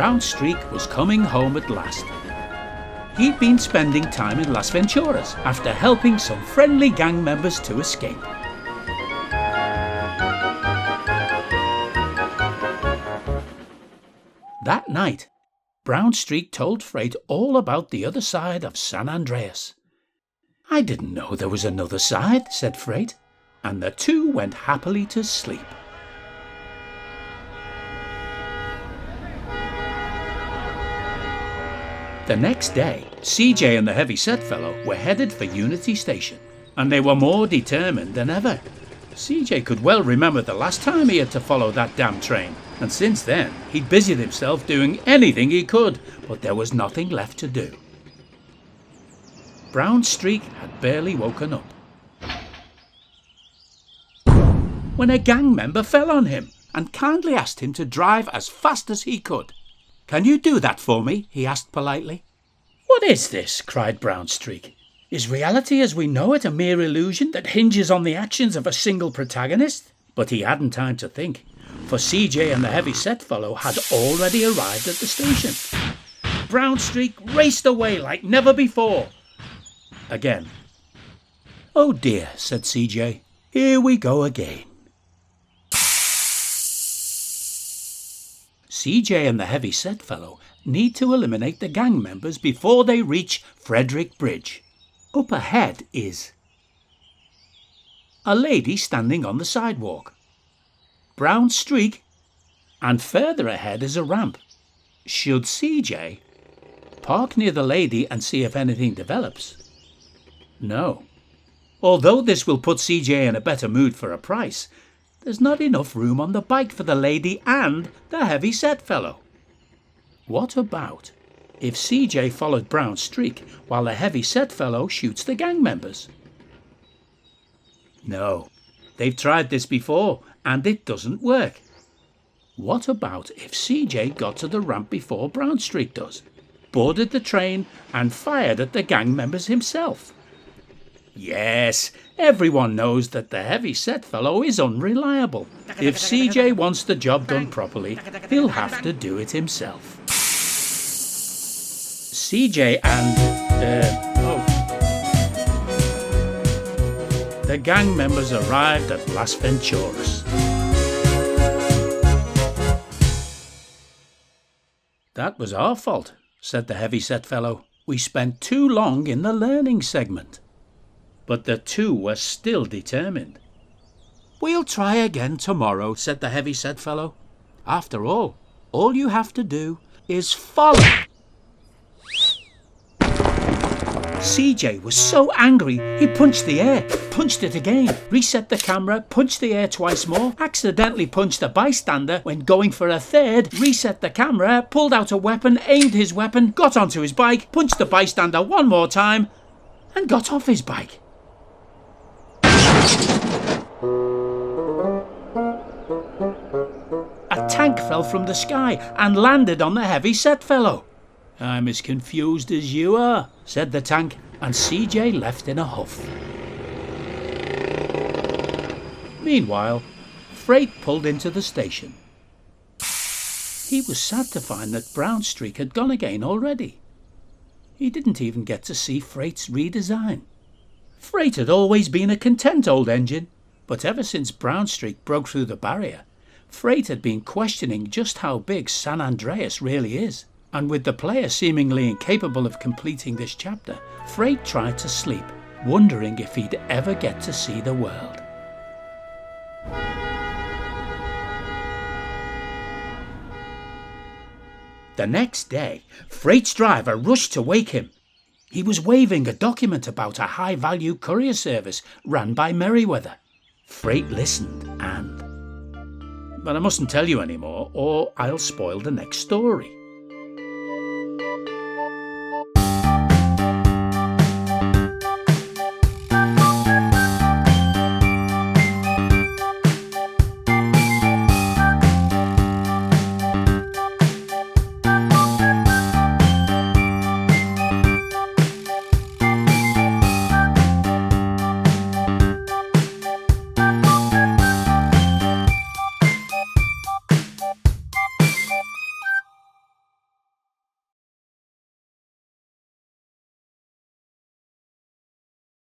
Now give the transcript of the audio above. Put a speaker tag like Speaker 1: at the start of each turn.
Speaker 1: Brown Streak was coming home at last. He'd been spending time in Las Venturas after helping some friendly gang members to escape. That night, Brown Streak told Freight all about the other side of San Andreas. "I didn't know there was another side," said Freight, and the two went happily to sleep. The next day, CJ and the Heavyset Fellow were headed for Unity Station, and they were more determined than ever. CJ could well remember the last time he had to follow that damn train, and since then he'd busied himself doing anything he could, but there was nothing left to do. Brown Streak had barely woken up when a gang member fell on him and kindly asked him to drive as fast as he could. "Can you do that for me?" he asked politely. "What is this?" cried Brown Streak. "Is reality as we know it a mere illusion that hinges on the actions of a single protagonist?" But he hadn't time to think, for CJ and the Heavyset Fellow had already arrived at the station. Brown Streak raced away like never before. Again. "Oh dear," said CJ. "Here we go again." CJ and the Heavyset Fellow need to eliminate the gang members before they reach Frederick Bridge. Up ahead is a lady standing on the sidewalk, Brown Streak, and further ahead is a ramp. Should CJ park near the lady and see if anything develops? No. Although this will put CJ in a better mood for a price, there's not enough room on the bike for the lady and the Heavyset Fellow. What about if CJ followed Brown Streak while the Heavyset Fellow shoots the gang members? No, they've tried this before and it doesn't work. What about if CJ got to the ramp before Brown Streak does, boarded the train and fired at the gang members himself? Yes, everyone knows that the Heavyset Fellow is unreliable. If CJ wants the job done properly, he'll have to do it himself. CJ and the gang members arrived at Las Venturas. "That was our fault," said the Heavyset Fellow. "We spent too long in the learning segment." But the two were still determined. "We'll try again tomorrow," said the Heavyset Fellow. "After all you have to do is follow." CJ was so angry he punched the air, punched it again, reset the camera, punched the air twice more, accidentally punched a bystander when going for a third, reset the camera, pulled out a weapon, aimed his weapon, got onto his bike, punched the bystander one more time, and got off his bike. A tank fell from the sky and landed on the Heavyset Fellow. "I'm as confused as you are," said the tank, and CJ left in a huff. Meanwhile, Freight pulled into the station. He was sad to find that Brown Streak had gone again already. He didn't even get to see Freight's redesign. Freight had always been a content old engine, but ever since Brown Streak broke through the barrier, Freight had been questioning just how big San Andreas really is. And with the player seemingly incapable of completing this chapter, Freight tried to sleep, wondering if he'd ever get to see the world. The next day, Freight's driver rushed to wake him. He was waving a document about a high-value courier service run by Merriweather. Freight listened and... But I mustn't tell you anymore, or I'll spoil the next story.